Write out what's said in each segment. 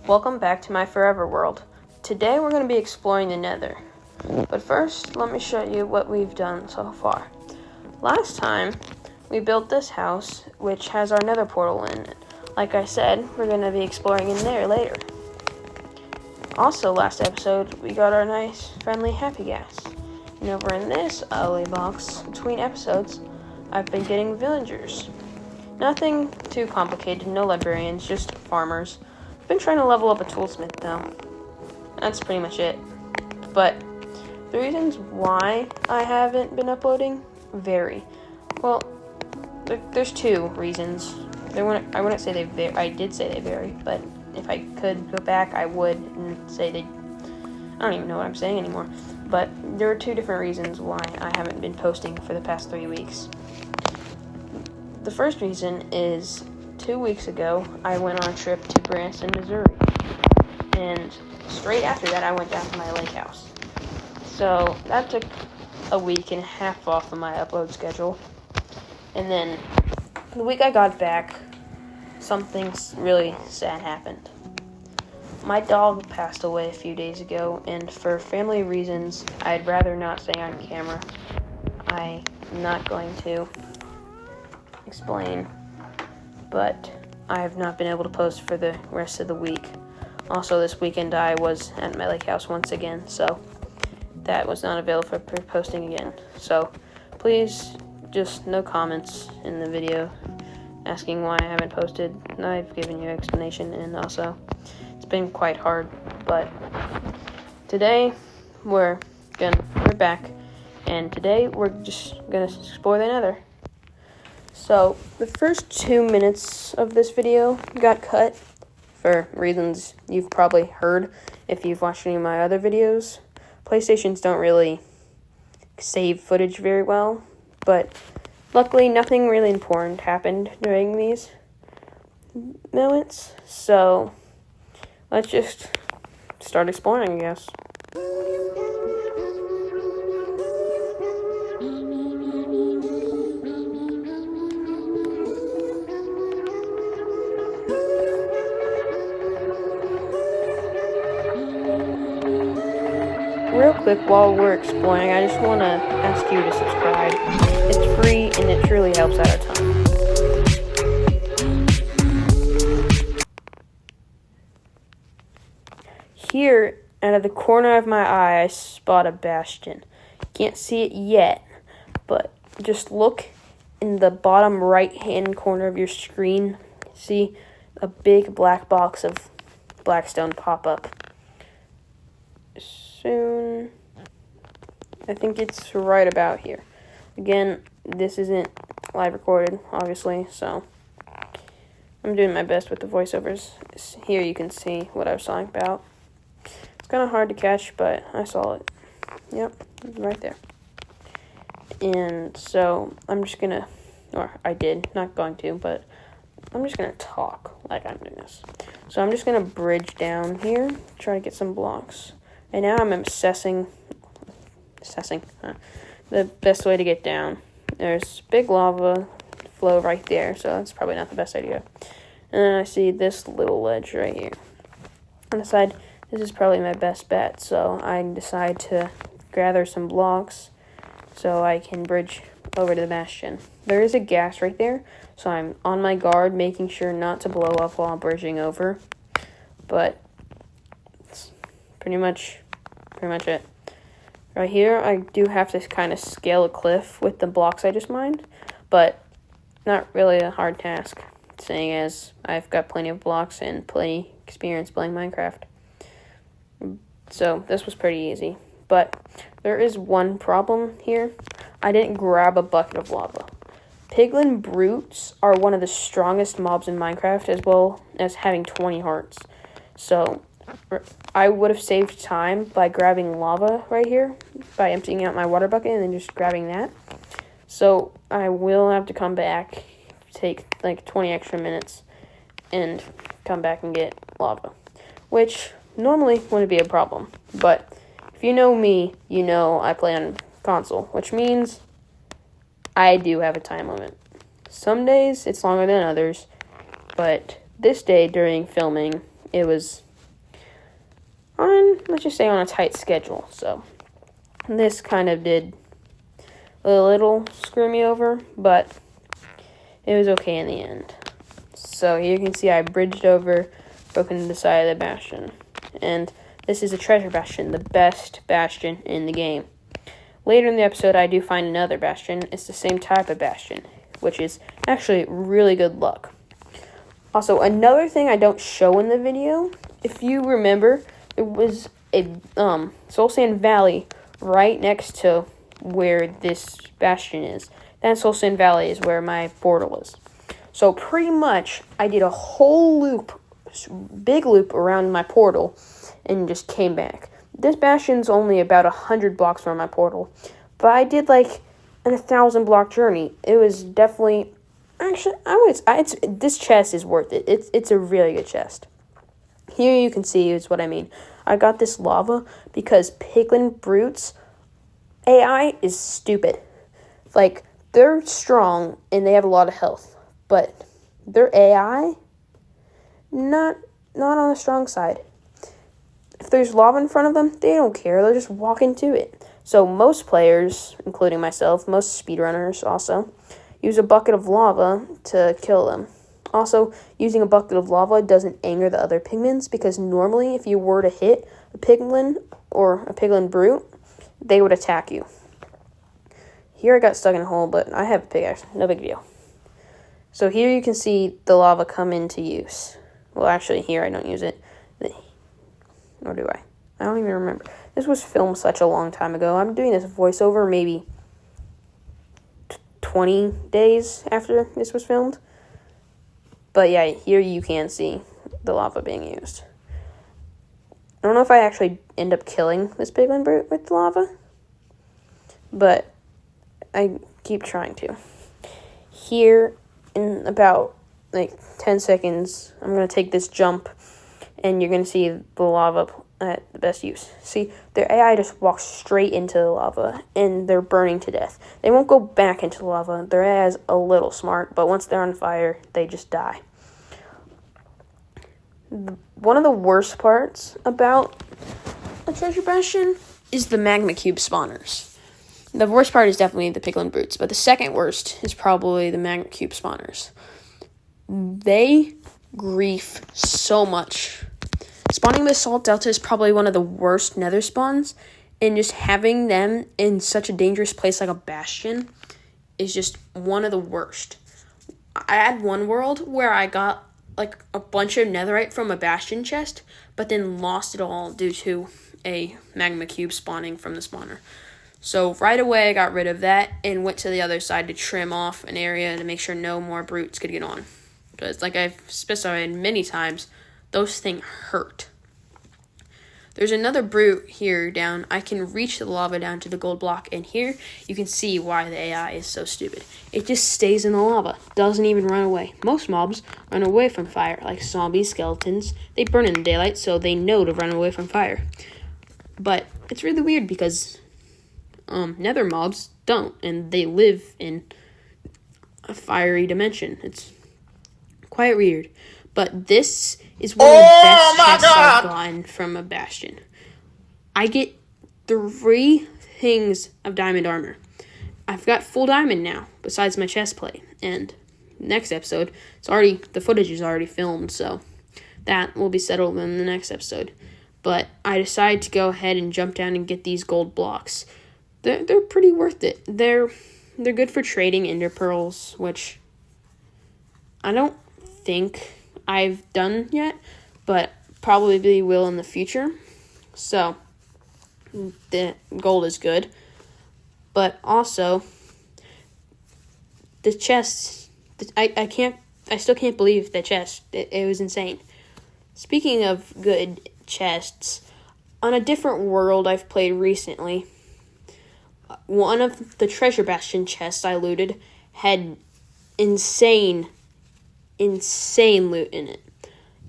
Welcome back to my forever world. Today we're going to be exploring the nether. But first, let me show you what we've done so far. Last time, we built this house, which has our nether portal in it. Like I said, we're going to be exploring in there later. Also, last episode, we got our nice, friendly happy gas. And over in this alley box, between episodes, I've been getting villagers. Nothing too complicated, no librarians, just farmers. I've been trying to level up a toolsmith though. That's pretty much it. But the reasons why I haven't been uploading vary. Well, there's two reasons. I wouldn't say they vary. I did say they vary, but if I could go back, I would and say they. I don't even know what I'm saying anymore. But there are two different reasons why I haven't been posting for the past 3 weeks. The first reason is 2 weeks ago, I went on a trip to Branson, Missouri. And straight after that, I went down to my lake house. So that took a week and a half off of my upload schedule. And then the week I got back, something really sad happened. My dog passed away a few days ago, and for family reasons, I'd rather not say on camera. I'm not going to explain, but I have not been able to post for the rest of the week. Also, this weekend I was at my lake house once again, so that was not available for posting again. So please, just no comments in the video asking why I haven't posted. I've given you an explanation, and also it's been quite hard, but today we're back, and today we're just gonna explore the nether. So the first 2 minutes of this video got cut for reasons you've probably heard if you've watched any of my other videos. PlayStations don't really save footage very well, but luckily nothing really important happened during these moments, so let's just start exploring, I guess. Real quick, while we're exploring, I just want to ask you to subscribe. It's free, and it truly helps out a ton. Here, out of the corner of my eye, I spot a bastion. Can't see it yet, but just look in the bottom right-hand corner of your screen. See a big black box of blackstone pop up. Soon, I think it's right about here. Again, this isn't live recorded, obviously, so I'm doing my best with the voiceovers. Here you can see what I was talking about. It's kind of hard to catch, but I saw it. Yep, right there. And so I'm just gonna, or I did, not going to, but I'm just gonna talk like I'm doing this. So I'm just gonna bridge down here, try to get some blocks. And now I'm assessing the best way to get down. There's big lava flow right there, so that's probably not the best idea. And then I see this little ledge right here. I decide this is probably my best bet, so I decide to gather some blocks so I can bridge over to the bastion. There is a gas right there, so I'm on my guard, making sure not to blow up while bridging over. But it's pretty much it. Right here, I do have to kind of scale a cliff with the blocks I just mined, but not really a hard task, seeing as I've got plenty of blocks and plenty experience playing Minecraft. So this was pretty easy, but there is one problem here. I didn't grab a bucket of lava. Piglin brutes are one of the strongest mobs in Minecraft, as well as having 20 hearts. So I would have saved time by grabbing lava right here, by emptying out my water bucket and then just grabbing that. So I will have to come back, take like 20 extra minutes, and come back and get lava, which normally wouldn't be a problem. But if you know me, you know I play on console, which means I do have a time limit. Some days it's longer than others, but this day during filming, it was let's just say on a tight schedule. So this kind of did a little screw me over, but it was okay in the end. So here you can see I bridged over, broken to the side of the bastion. And this is a treasure bastion, the best bastion in the game. Later in the episode, I do find another bastion. It's the same type of bastion, which is actually really good luck. Also, another thing I don't show in the video, if you remember, there was a Soul Sand Valley right next to where this bastion is. That Soul Sand Valley is where my portal is. So pretty much, I did a whole loop, big loop around my portal, and just came back. This bastion's only about 100 blocks from my portal, but I did like a 1,000 block journey. It was definitely, actually, this chest is worth it. It's a really good chest. Here you can see is what I mean. I got this lava because Piglin Brutes AI is stupid. Like, they're strong and they have a lot of health, but their AI, not on the strong side. If there's lava in front of them, they don't care. They'll just walk into it. So most players, including myself, most speedrunners also, use a bucket of lava to kill them. Also, using a bucket of lava doesn't anger the other pigments, because normally if you were to hit a piglin or a piglin brute, they would attack you. Here I got stuck in a hole, but I have a pickaxe. No big deal. So here you can see the lava come into use. Well, actually, here I don't use it. Or do I? I don't even remember. This was filmed such a long time ago. I'm doing this voiceover maybe 20 days after this was filmed. But yeah, here you can see the lava being used. I don't know if I actually end up killing this piglin brute with the lava, but I keep trying to. Here, in about like 10 seconds, I'm going to take this jump, and you're going to see the lava at the best use. See, their AI just walks straight into the lava, and they're burning to death. They won't go back into the lava. Their AI is a little smart, but once they're on fire, they just die. One of the worst parts about a treasure bastion is the magma cube spawners. The worst part is definitely the piglin brutes, but the second worst is probably the magma cube spawners. They grief so much. Spawning with Salt Delta is probably one of the worst nether spawns, and just having them in such a dangerous place like a bastion is just one of the worst. I had one world where I got like a bunch of netherite from a bastion chest, but then lost it all due to a magma cube spawning from the spawner. So right away I got rid of that and went to the other side to trim off an area to make sure no more brutes could get on. Because like I've specified many times, those things hurt. There's another brute here down. I can reach the lava down to the gold block, and here you can see why the AI is so stupid. It just stays in the lava, doesn't even run away. Most mobs run away from fire, like zombies, skeletons. They burn in the daylight, so they know to run away from fire. But it's really weird because nether mobs don't, and they live in a fiery dimension. It's quite weird. But this is one of the best chests I've gotten from a bastion. I get 3 things of diamond armor. I've got full diamond now, besides my chest plate. And next episode, the footage is already filmed, so that will be settled in the next episode. But I decided to go ahead and jump down and get these gold blocks. They're pretty worth it. They're good for trading ender pearls, which I don't think I've done yet, but probably will in the future. So the gold is good, but also the chest. I still can't believe the chest. It was insane. Speaking of good chests, on a different world I've played recently, one of the treasure bastion chests I looted had insane loot in it.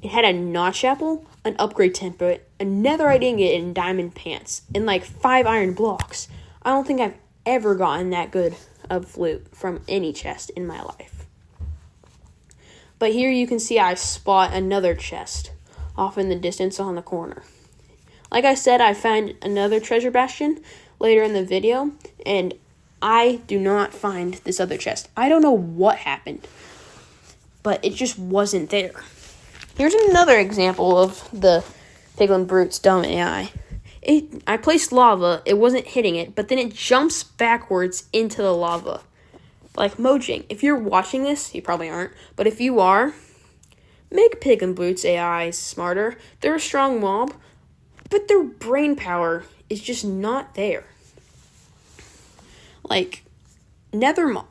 It had a notch apple, an upgrade template, a netherite ingot, and diamond pants, and like 5 iron blocks. I don't think I've ever gotten that good of loot from any chest in my life. But here you can see I spot another chest off in the distance on the corner. Like I said, I found another treasure bastion later in the video, and I do not find this other chest. I don't know what happened, but it just wasn't there. Here's another example of the Piglin Brute's dumb AI. I placed lava, it wasn't hitting it, but then it jumps backwards into the lava. Like Mojang, if you're watching this, you probably aren't, but if you are, make Piglin Brute's AI smarter. They're a strong mob, but their brain power is just not there. Like,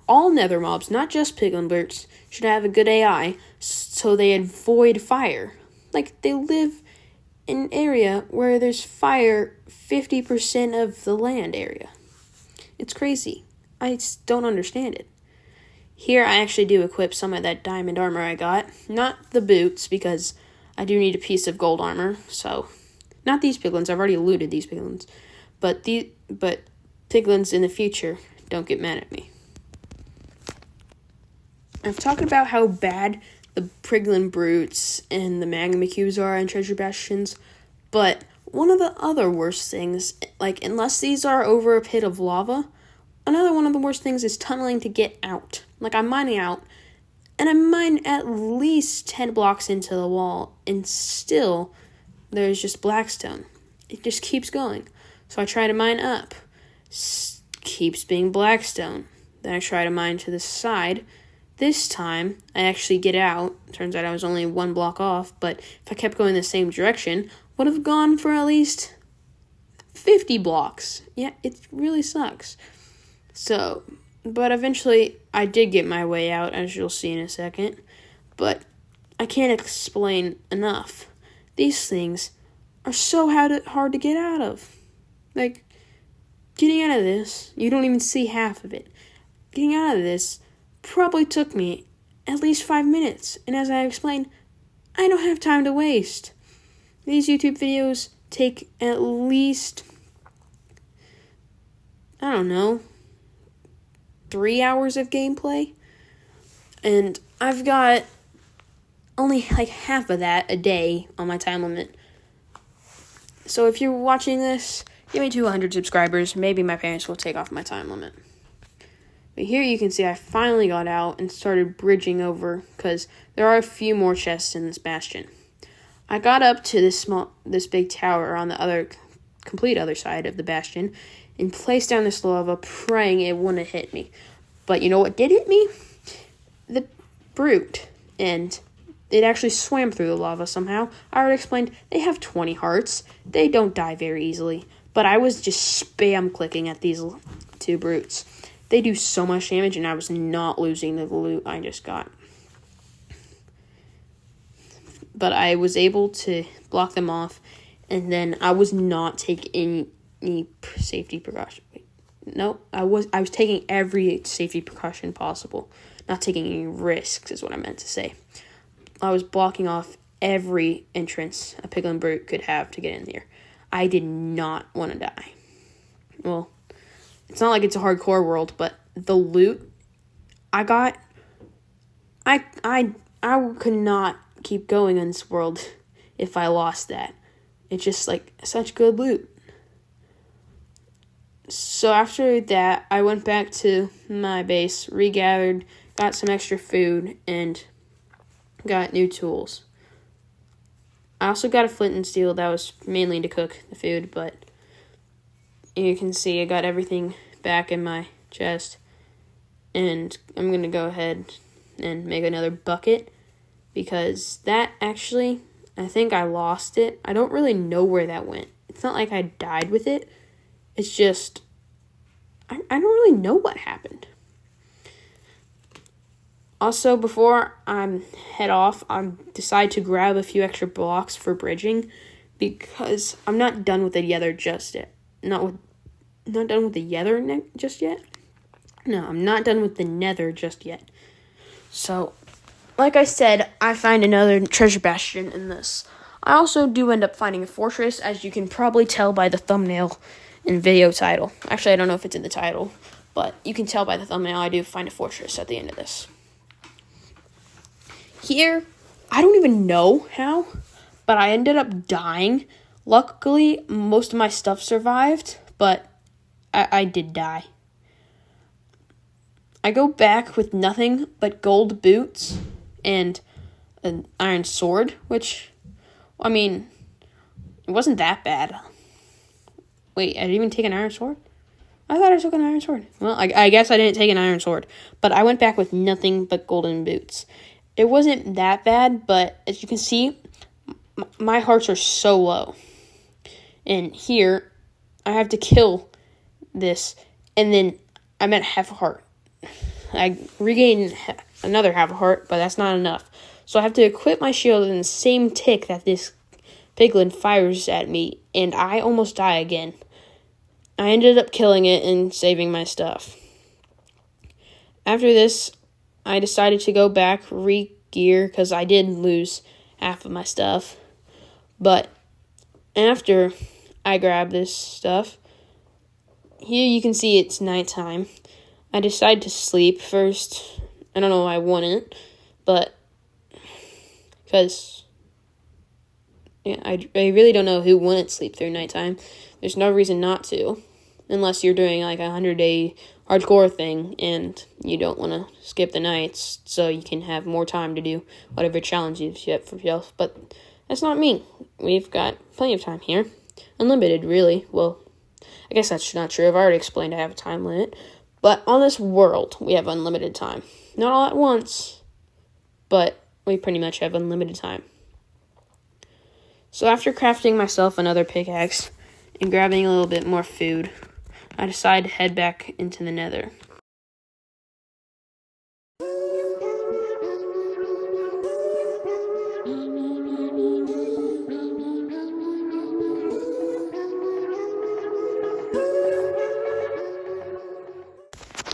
all nether mobs, not just Piglin Brutes, should have a good AI so they avoid fire. Like, they live in an area where there's fire 50% of the land area. It's crazy. I don't understand it. Here, I actually do equip some of that diamond armor I got. Not the boots, because I do need a piece of gold armor, so... Not these piglins, I've already looted these piglins. But piglins in the future, don't get mad at me. I've talked about how bad the Piglin Brutes and the Magma Cubes are in treasure bastions, but one of the other worst things, like, unless these are over a pit of lava, another one of the worst things is tunneling to get out. Like, I'm mining out, and I mine at least 10 blocks into the wall, and still, there's just blackstone. It just keeps going. So I try to mine up. Keeps being blackstone. Then I try to mine to the side. This time, I actually get out. Turns out I was only 1 block off, but if I kept going the same direction, would have gone for at least 50 blocks. Yeah, it really sucks. So, but eventually, I did get my way out, as you'll see in a second. But I can't explain enough. These things are so hard to get out of. Like, getting out of this, you don't even see half of it. Getting out of this probably took me at least 5 minutes. And as I explained, I don't have time to waste. These YouTube videos take at least, I don't know, 3 hours of gameplay. And I've got only like half of that a day on my time limit. So if you're watching this, give me 200 subscribers. Maybe my parents will take off my time limit. But here you can see I finally got out and started bridging over because there are a few more chests in this bastion. I got up to this big tower on the complete other side of the bastion and placed down this lava, praying it wouldn't hit me. But you know what did hit me? The brute. And it actually swam through the lava somehow. I already explained, they have 20 hearts. They don't die very easily. But I was just spam clicking at these 2 brutes. They do so much damage, and I was not losing the loot I just got. But I was able to block them off, and then I was not taking any safety precaution. No, I was taking every safety precaution possible. Not taking any risks is what I meant to say. I was blocking off every entrance a Piglin Brute could have to get in there. I did not want to die. Well, it's not like it's a hardcore world, but the loot I got, I could not keep going in this world if I lost that. It's just like such good loot. So after that, I went back to my base, regathered, got some extra food, and got new tools. I also got a flint and steel that was mainly to cook the food, but you can see I got everything back in my chest. And I'm going to go ahead and make another bucket because that actually, I think I lost it. I don't really know where that went. It's not like I died with it. It's just, I don't really know what happened. Also, before I head off, I decide to grab a few extra blocks for bridging because I'm not done with the nether just yet. Not done with the nether just yet. No, I'm not done with the nether just yet. So, like I said, I find another treasure bastion in this. I also do end up finding a fortress, as you can probably tell by the thumbnail and video title. Actually, I don't know if it's in the title, but you can tell by the thumbnail I do find a fortress at the end of this. Here, I don't even know how, but I ended up dying Luckily, most of my stuff survived, but I did die. I go back with nothing but gold boots and an iron sword, which, I mean, it wasn't that bad. Wait, I didn't even take an iron sword? I thought I took an iron sword. Well, I guess I didn't take an iron sword, but I went back with nothing but golden boots. It wasn't that bad, but as you can see, my hearts are so low. And here, I have to kill this, and then I'm at half a heart. I regained another half a heart, but that's not enough. So I have to equip my shield in the same tick that this piglin fires at me, and I almost die again. I ended up killing it and saving my stuff. After this, I decided to go back, re-gear, because I did lose half of my stuff. But after I grabbed this stuff, here you can see it's nighttime. I decided to sleep first. I don't know why I wouldn't, but because I really don't know who wouldn't sleep through nighttime. There's no reason not to, unless you're doing like a 100-day hardcore thing and you don't want to skip the nights so you can have more time to do whatever challenge you set for yourself. But that's not me. We've got plenty of time here. Unlimited, really. Well, I guess that's not true. I've already explained I have a time limit. But on this world, we have unlimited time. Not all at once, but we pretty much have unlimited time. So after crafting myself another pickaxe and grabbing a little bit more food, I decided to head back into the nether.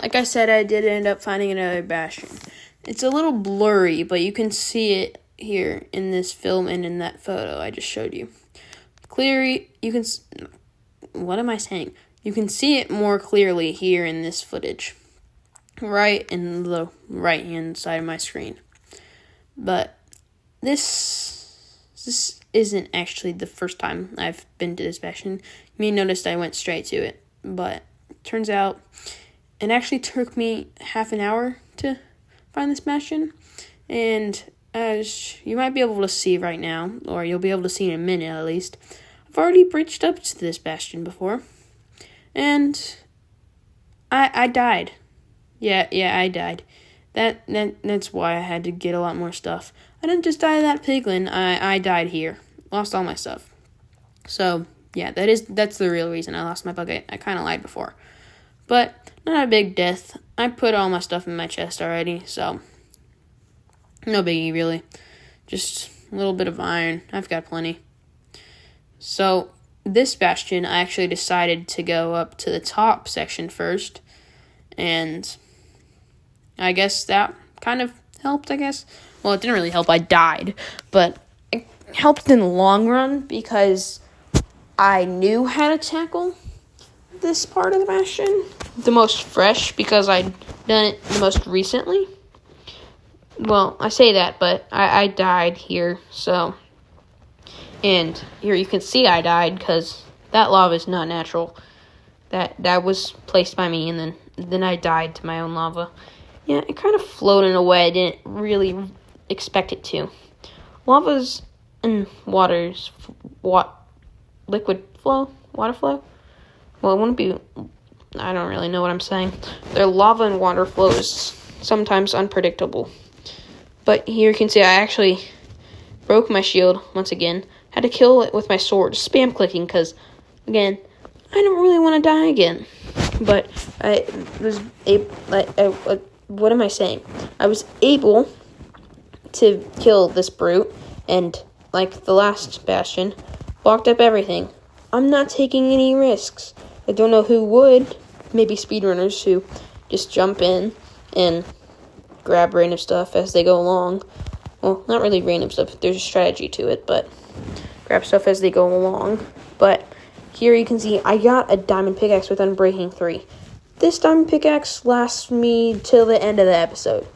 Like I said, I did end up finding another bastion. It's a little blurry, but you can see it here in this film and in that photo I just showed you. Clearly, you can... What am I saying? You can see it more clearly here in this footage. Right in the right-hand side of my screen. But this isn't actually the first time I've been to this bastion. You may notice I went straight to it. But it turns out it actually took me half an hour to find this bastion. And as you might be able to see right now, or you'll be able to see in a minute at least, I've already breached up to this bastion before. And I died. Yeah, I died. That's why I had to get a lot more stuff. I didn't just die of that piglin. I died here. Lost all my stuff. So, yeah, that's the real reason I lost my bucket. I kind of lied before. But not a big death. I put all my stuff in my chest already, so no biggie, really. Just a little bit of iron. I've got plenty. So, this bastion, I actually decided to go up to the top section first. And I guess that kind of helped, I guess. Well, it didn't really help. I died. But it helped in the long run because I knew how to tackle this part of the bastion the most fresh because I'd done it the most recently. Well, I say that, but I died here, so. And here you can see I died because that lava is not natural. That was placed by me, and then I died to my own lava. Yeah, it kind of flowed in a way I didn't really expect it to. Lava's and water's liquid flow, water flow. Well, it wouldn't be. I don't really know what I'm saying. Their lava and water flow is sometimes unpredictable. But here you can see I actually broke my shield once again. Had to kill it with my sword, spam clicking, because, again, I don't really want to die again. But I was able, what am I saying? I was able to kill this brute, and, like the last bastion, blocked up everything. I'm not taking any risks. I don't know who would. Maybe speedrunners who just jump in and grab random stuff as they go along. Well, not really random stuff. There's a strategy to it, but grab stuff as they go along. But here you can see I got a diamond pickaxe with Unbreaking 3. This diamond pickaxe lasts me till the end of the episode.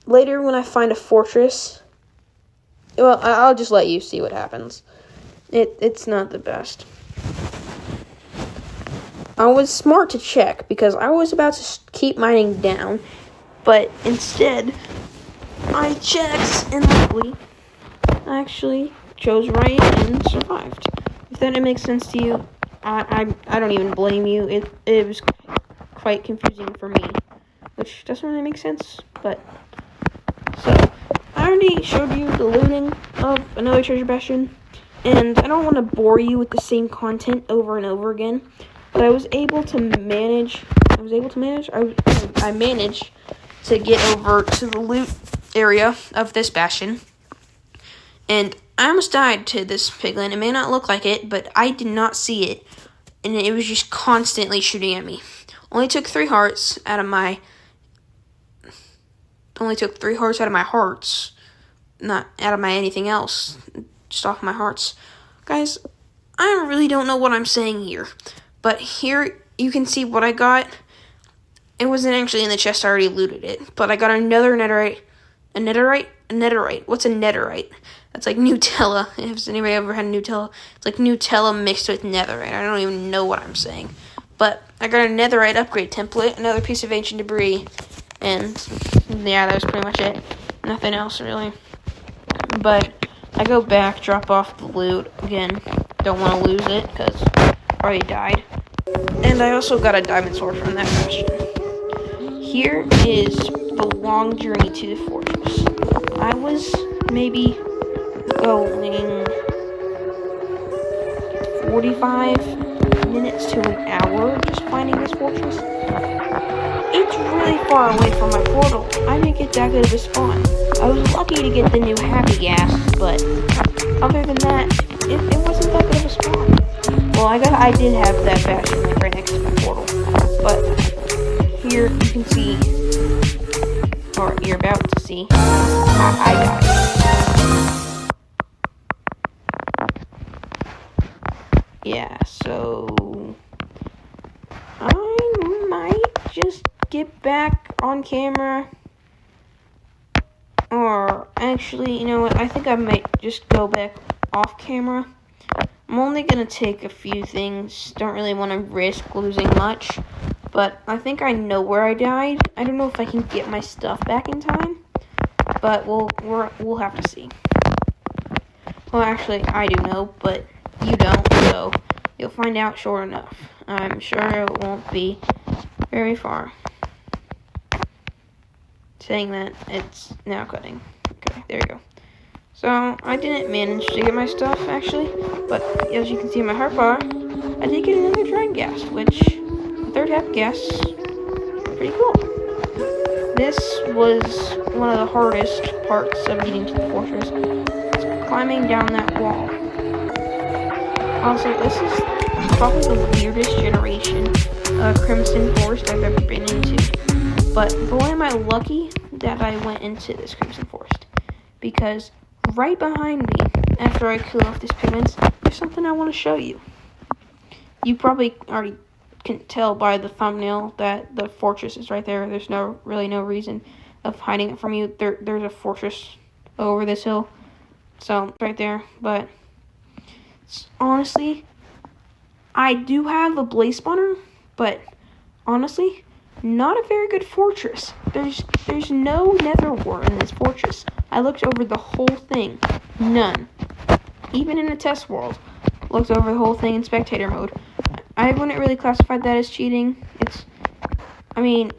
Later, when I find a fortress, well, I'll just let you see what happens. It's not the best. I was smart to check because I was about to keep mining down, but instead I checked and luckily I actually chose right and survived. If that makes sense to you, I don't even blame you. It was quite confusing for me, which doesn't really make sense, but so I already showed you the looting of another treasure bastion, and I don't want to bore you with the same content over and over again, but I managed to get over to the loot area of this bastion, and I almost died to this piglin. It may not look like it, but I did not see it, and it was just constantly shooting at me. Only took 3 hearts out of my hearts, not out of my anything else, just off my hearts. Guys, I really don't know what I'm saying here, but here you can see what I got. It wasn't actually in the chest, I already looted it, but I got another netherite. A netherite? What's a netherite? That's like Nutella. Has anybody ever had Nutella? It's like Nutella mixed with netherite. I don't even know what I'm saying. But I got a netherite upgrade template, another piece of ancient debris, and yeah, that was pretty much it. Nothing else, really. But I go back, drop off the loot. Again, don't want to lose it, because I already died. And I also got a diamond sword from that bastion. Here is the long journey to the fortress. I was maybe going 45 minutes to an hour just finding this fortress. It's really far away from my portal. I didn't get that good of a spawn. I was lucky to get the new happy gas, but other than that, it wasn't that good of a spawn. Well, I did have that bastion like right next to my portal, but here you can see, or you're about to see, I died. Yeah, so I might just get back on camera, or actually, you know what, I think I might just go back off camera. I'm only gonna take a few things, don't really want to risk losing much, but I think I know where I died. I don't know if I can get my stuff back in time, but we'll have to see. Well, actually, I do know, but you don't, so you'll find out sure enough. I'm sure it won't be very far. Saying that, it's now cutting. Okay, there you go. So, I didn't manage to get my stuff, actually, but as you can see in my heart bar, I did get another dragon gas, which, the third half gas, pretty cool. This was one of the hardest parts of getting to the fortress. It's climbing down that wall. Also, this is probably the weirdest generation of Crimson Forest I've ever been into. But boy am I lucky that I went into this Crimson Forest, because right behind me, after I kill off these pigments, there's something I want to show you. You probably already can tell by the thumbnail that the fortress is right there. There's really no reason of hiding it from you. There's a fortress over this hill, so it's right there. But honestly, I do have a blaze spawner, but honestly, not a very good fortress. There's no nether wart in this fortress. I looked over the whole thing. None. Even in a test world, looked over the whole thing in spectator mode. I wouldn't really classify that as cheating. We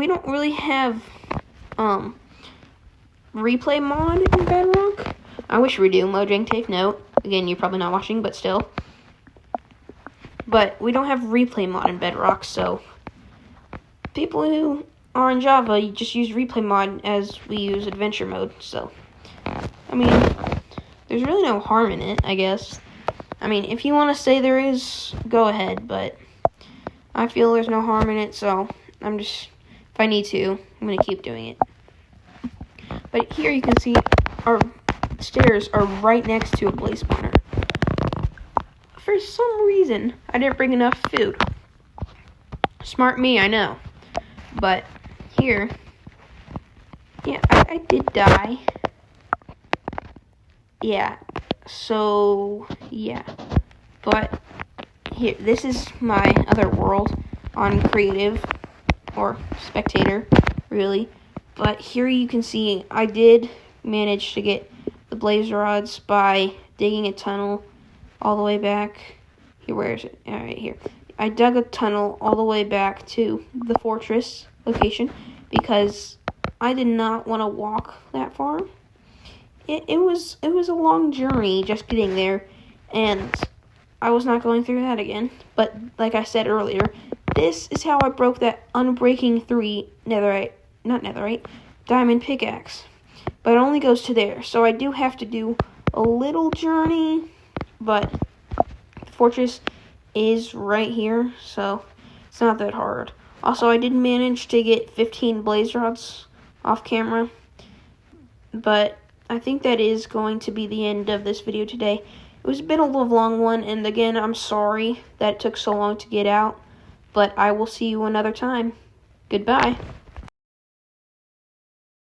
don't really have replay mod in Bedrock. I wish we do. Mojang, take note. Again, you're probably not watching, but still. But we don't have replay mod in Bedrock, so people who are in Java, you just use replay mod as we use adventure mode. So, there's really no harm in it, I guess. If you want to say there is, go ahead, but I feel there's no harm in it, so if I need to, I'm going to keep doing it. But here you can see our stairs are right next to a blaze spawner. For some reason, I didn't bring enough food. Smart me, I know. But here, yeah, I did die. Yeah, So yeah, but here, this is my other world on creative or spectator, really. But here you can see I did manage to get the blaze rods by digging a tunnel all the way back. Here, where is it? All right, here. I dug a tunnel all the way back to the fortress location because I did not want to walk that far. It was a long journey just getting there, and I was not going through that again. But like I said earlier, this is how I broke that Unbreaking 3 diamond pickaxe. But it only goes to there, so I do have to do a little journey, but the fortress is right here, so it's not that hard. Also, I did manage to get 15 blaze rods off camera, but I think that is going to be the end of this video today. It was a bit of a long one, and again, I'm sorry that it took so long to get out, but I will see you another time. Goodbye.